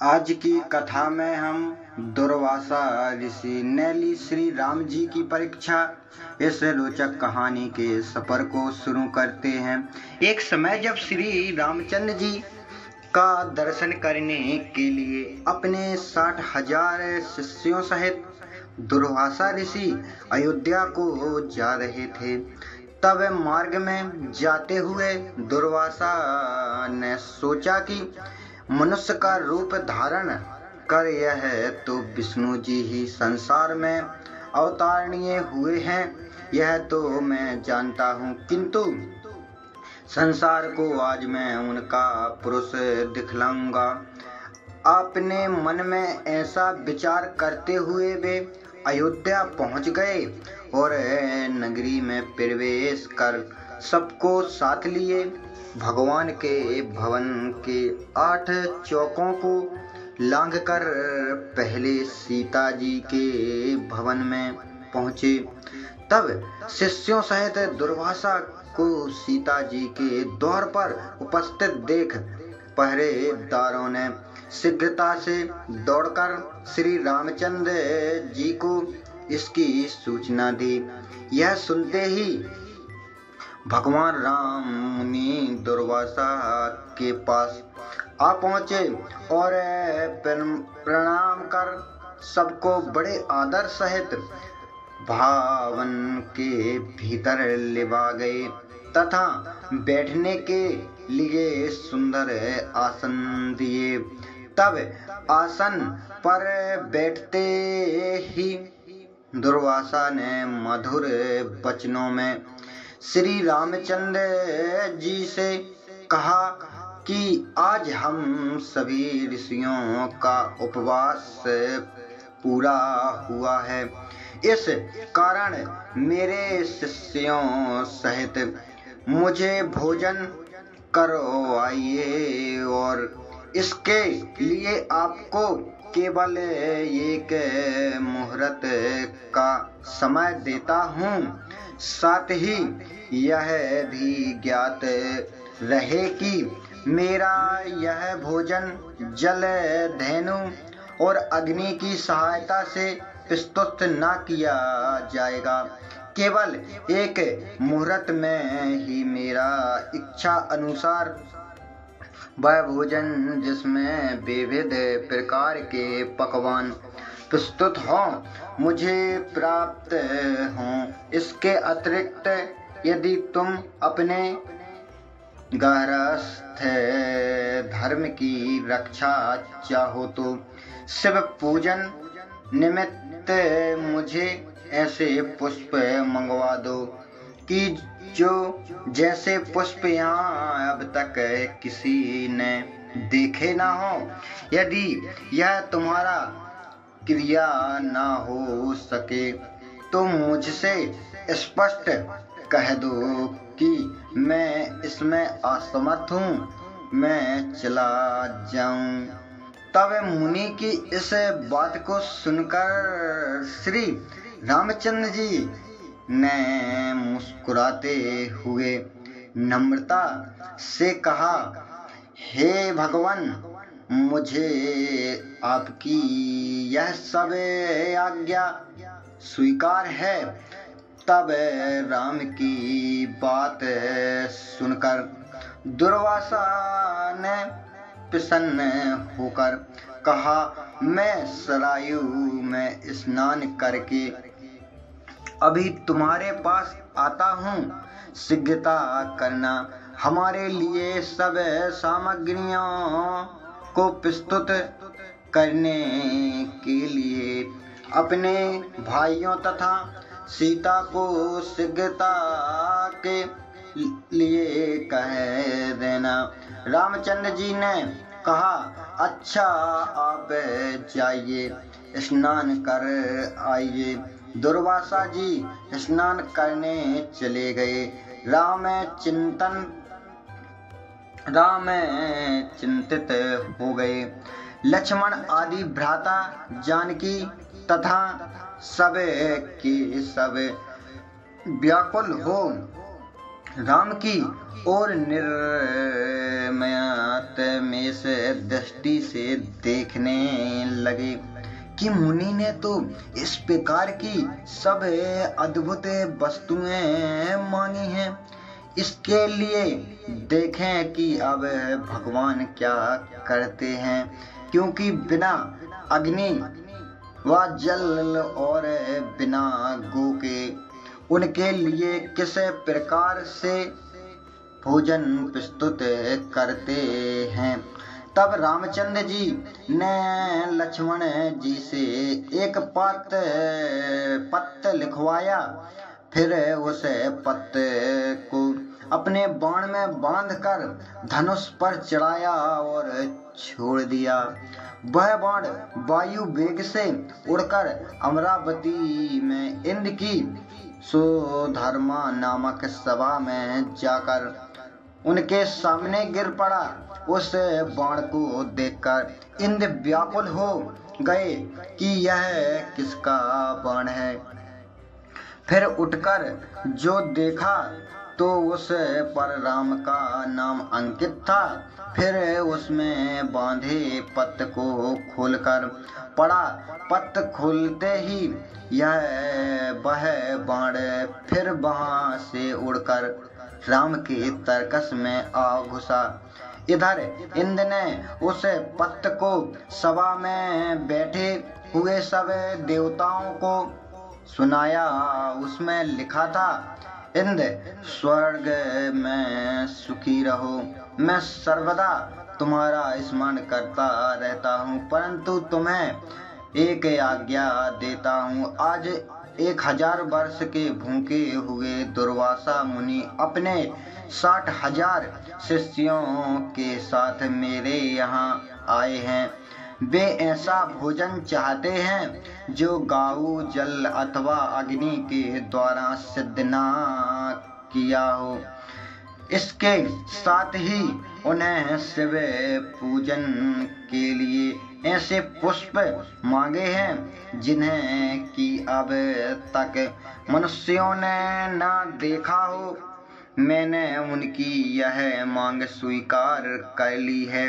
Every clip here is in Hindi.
आज की कथा में हम दुर्वासा ऋषि ने ली श्री राम जी की परीक्षा इस रोचक कहानी के सफर को शुरू करते हैं। एक समय जब श्री रामचंद्र जी का दर्शन करने के लिए अपने 60,000 शिष्यों सहित दुर्वासा ऋषि अयोध्या को जा रहे थे, तब मार्ग में जाते हुए दुर्वासा ने सोचा कि मनुष्य का रूप धारण कर यह तो विष्णु जी ही संसार में अवतारणीय हुए हैं, यह तो मैं जानता हूँ, किंतु संसार को आज मैं उनका पुरुष दिखलाऊंगा। अपने मन में ऐसा विचार करते हुए वे अयोध्या पहुँच गए और नगरी में प्रवेश कर सबको साथ लिए भगवान के भवन के 8 चौकों को लांघकर पहले सीता जी के भवन में पहुँचे। तब शिष्यों सहित दुर्वासा को सीता जी के द्वार पर उपस्थित देख पहरेदारों ने शीघ्रता से दौड़कर श्री रामचंद्र जी को इसकी सूचना दी। यह सुनते ही भगवान राम मुनि दुर्वासा के पास आ पहुँचे और प्रणाम कर सबको बड़े आदर सहित भवन के भीतर लिवा गए तथा बैठने के लिए सुंदर आसन दिए। तब आसन पर बैठते ही दुर्वासा ने मधुर वचनों में श्री रामचंद्र जी से कहा कि आज हम सभी ऋषियों का उपवास पूरा हुआ है, इस कारण मेरे शिष्यों सहित मुझे भोजन करवाइए और इसके लिए आपको केवल एक मुहूर्त का समय देता हूँ। साथ ही यह भी ज्ञात रहे कि मेरा यह भोजन जल, धेनु और अग्नि की सहायता से प्रस्तुत न किया जाएगा। केवल एक मुहूर्त में ही मेरा इच्छा अनुसार वह भोजन जिसमें विविध प्रकार के पकवान प्रस्तुत हों मुझे प्राप्त हों। इसके अतिरिक्त यदि तुम अपने गृहस्थ धर्म की रक्षा चाहो तो शिव पूजन निमित्त मुझे ऐसे पुष्प मंगवा दो कि जो जैसे पुष्प यहाँ अब तक किसी ने देखे ना हो। यदि यह तुम्हारा क्रिया ना हो सके तो मुझसे स्पष्ट कह दो कि मैं इसमें असमर्थ हूँ, मैं चला जाऊँ। तब मुनि की इस बात को सुनकर श्री रामचंद्र जी ने मुस्कुराते हुए नम्रता से कहा, हे भगवान, मुझे आपकी यह सब आज्ञा स्वीकार है। तब राम की बात सुनकर दुर्वासा ने प्रसन्न होकर कहा, मैं सरयू में स्नान करके अभी तुम्हारे पास आता हूँ, शीघ्रता करना। हमारे लिए सब सामग्रियों को प्रस्तुत करने के लिए अपने भाइयों तथा सीता को शीघ्रता के लिए कह देना। रामचंद्र जी ने कहा, अच्छा, आप जाइए, स्नान कर आइए। दुर्वासा जी स्नान करने चले गए। राम चिंतित हो गए। लक्ष्मण आदि भ्राता जानकी तथा सब के सब व्याकुल हो राम की और निर्मयत में से दृष्टि से देखने लगे कि मुनि ने तो इस प्रकार की सब अद्भुत वस्तुएं मांगी हैं। इसके लिए देखें कि अब भगवान क्या करते हैं, क्योंकि बिना अग्नि व जल और बिना गो के उनके लिए किस प्रकार से भोजन प्रस्तुत करते हैं। तब रामचंद्र जी ने लक्ष्मण जी से एक पत्र लिखवाया, फिर उस पत्र को अपने बाण में बांधकर धनुष पर चढ़ाया और छोड़ दिया। वह बाण वायु वेग से उड़कर अमरावती में इंद्र की सुधर्मा नामक सभा में जाकर उनके सामने गिर पड़ा। उस बाण को देखकर इंद्र व्याकुल हो गए कि यह किसका बाण है। फिर उठकर जो देखा तो उस पर राम का नाम अंकित था। फिर उसमें बांधे पत्र को खोलकर पड़ा। पत्र खोलते ही वह बाण फिर वहां से उड़कर राम के तरकस में आ घुसा। इधर इंद्र ने उस पत्र को सभा में बैठे हुए सब देवताओं को सुनाया। उसमें लिखा था, इंद्र स्वर्ग में सुखी रहो, मैं सर्वदा तुम्हारा स्मरण करता रहता हूँ, परंतु तुम्हें एक आज्ञा देता हूँ। आज 1000 वर्ष के भूखे हुए दुर्वासा मुनि अपने 60,000 शिष्यों के साथ मेरे यहाँ आए हैं। वे ऐसा भोजन चाहते हैं जो गाऊ जल अथवा अग्नि के द्वारा सिद्ध न किया हो। इसके साथ ही उन्हें शिव पूजन के लिए ऐसे पुष्प मांगे हैं जिन्हें कि अब तक मनुष्यों ने न देखा हो। मैंने उनकी यह मांग स्वीकार कर ली है।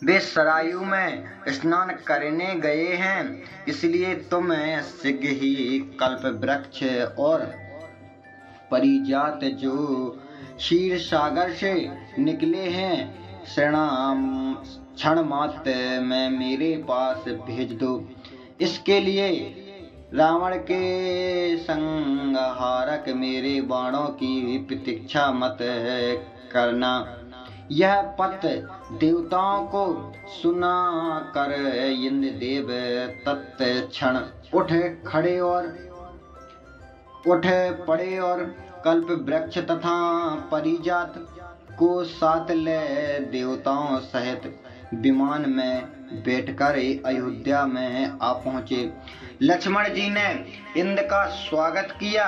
वे सरायू में स्नान करने गए हैं, इसलिए तुम शीघ्र ही कल्प वृक्ष और परिजात जो क्षीर सागर से निकले हैं क्षण मात्र में मेरे पास भेज दो। इसके लिए रावण के संहारक मेरे बाणों की प्रतीक्षा मत करना। यह पत्र देवताओं को सुना कर इंद्रदेव तत्क्षण उठ पड़े और कल्प वृक्ष तथा परिजात को साथ ले देवताओं सहित विमान में बैठकर अयोध्या में आ पहुँचे। लक्ष्मण जी ने इंद्र का स्वागत किया।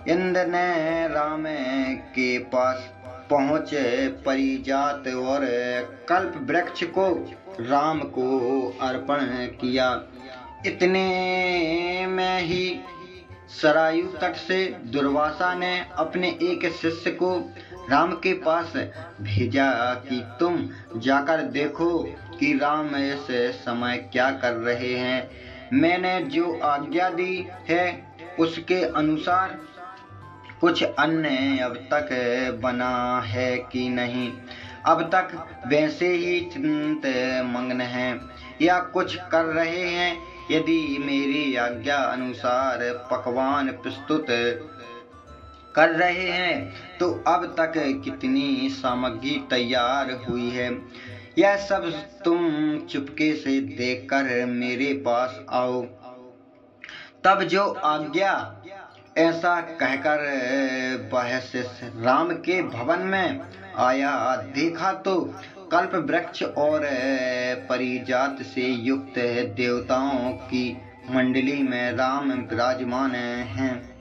इंद्र ने राम के पास पहुँचे परिजात और कल्प वृक्ष को राम को अर्पण किया। इतने में ही सरायु तट से दुर्वासा ने अपने एक शिष्य को राम के पास भेजा कि तुम जाकर देखो कि राम इस समय क्या कर रहे हैं। मैंने जो आज्ञा दी है उसके अनुसार कुछ अन्न अब तक बना है कि नहीं। अब तक वैसे ही चिंत मग्न हैं या कुछ कर रहे हैं। यदि मेरी आज्ञा अनुसार पकवान प्रस्तुत कर रहे हैं तो अब तक कितनी सामग्री तैयार हुई है, यह सब तुम चुपके से देखकर मेरे पास आओ। तब जो आज्ञा ऐसा कहकर वह शिष्य राम के भवन में आया। देखा तो कल्प वृक्ष और परिजात से युक्त देवताओं की मंडली में राम विराजमान हैं।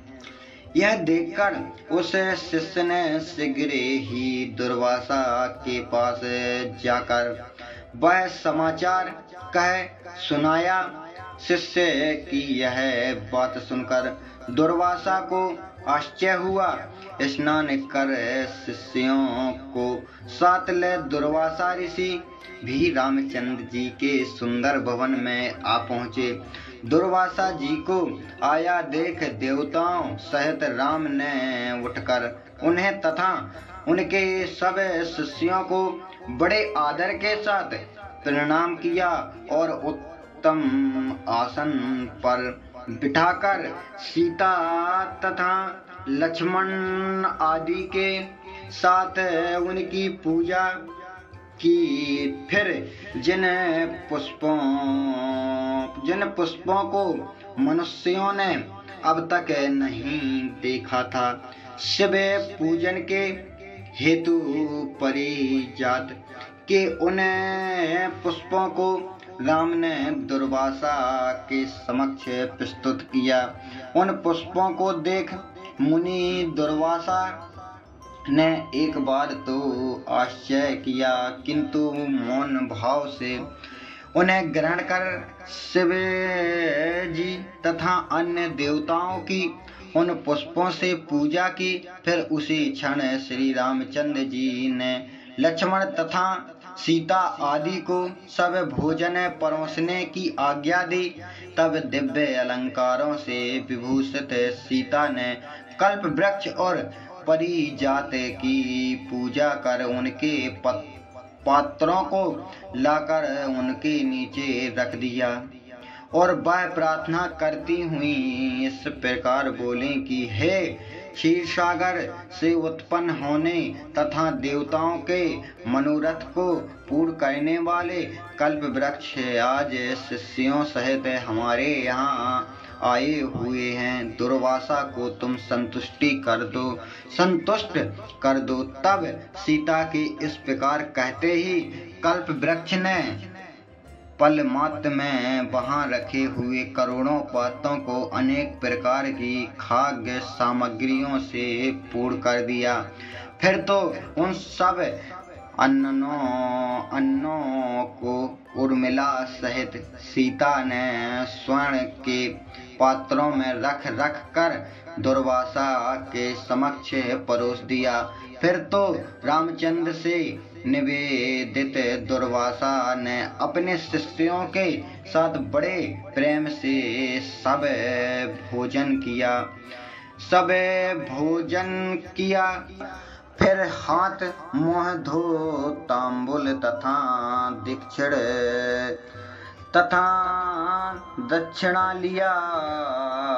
यह देखकर उस शिष्य ने शीघ्र ही दुर्वासा के पास जाकर वह समाचार कह सुनाया। शिष्य की यह बात सुनकर दुर्वासा को आश्चर्य हुआ। स्नान कर शिष्यों को साथ ले दुर्वासा ऋषि भी रामचंद्र जी के सुंदर भवन में आ पहुँचे। दुर्वासा जी को आया देख देवताओं सहित राम ने उठकर उन्हें तथा उनके सब शिष्यों को बड़े आदर के साथ प्रणाम किया और उत्तम आसन पर बिठाकर सीता तथा लक्ष्मण आदि के साथ उनकी पूजा की। फिर जिन पुष्पों को मनुष्यों ने अब तक नहीं देखा था, शिव पूजन के हेतु परिजात के उन पुष्पों को राम ने दुर्वासा के समक्ष प्रस्तुत किया। उन पुष्पों को देख मुनि दुर्वासा ने एक बार तो आश्चर्य किया, किंतु मौन भाव से उन्हें ग्रहण कर शिव जी तथा अन्य देवताओं की उन पुष्पों से पूजा की। फिर उसी क्षण श्री रामचंद्र जी ने लक्ष्मण तथा सीता आदि को सब भोजन परोसने की आज्ञा दी। तब दिव्य अलंकारों से विभूषित सीता ने कल्प वृक्ष और परिजात की पूजा कर उनके पात्रों को लाकर उनके नीचे रख दिया और वह प्रार्थना करती हुई इस प्रकार बोले कि हे क्षीरसागर से उत्पन्न होने तथा देवताओं के मनोरथ को पूर्ण करने वाले कल्प वृक्ष आज शिष्यों सहित हमारे यहाँ आए हुए हैं। दुर्वासा को तुम संतुष्ट कर दो। तब सीता के इस प्रकार कहते ही कल्प वृक्ष ने पल मात्र में वहां रखे हुए करोड़ों पातों को अनेक प्रकार की खाद्य सामग्रियों से पूर्ण कर दिया। फिर तो उन सब अन्नों को उर्मिला सहित सीता ने स्वर्ण के पात्रों में रख कर दुर्वासा के समक्ष परोस दिया। फिर तो रामचंद्र से निवेदित दुर्वासा ने अपने शिष्यों के साथ बड़े प्रेम से सब भोजन किया। फिर हाथ मुँह धो तांबुल तथा दक्षिणा लिया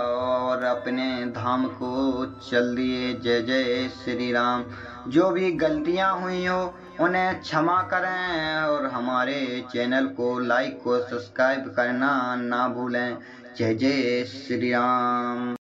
और अपने धाम को चल दिए। जय जय श्री राम। जो भी गलतियां हुई हो उन्हें क्षमा करें और हमारे चैनल को लाइक और सब्सक्राइब करना ना भूलें। जय जय श्री राम।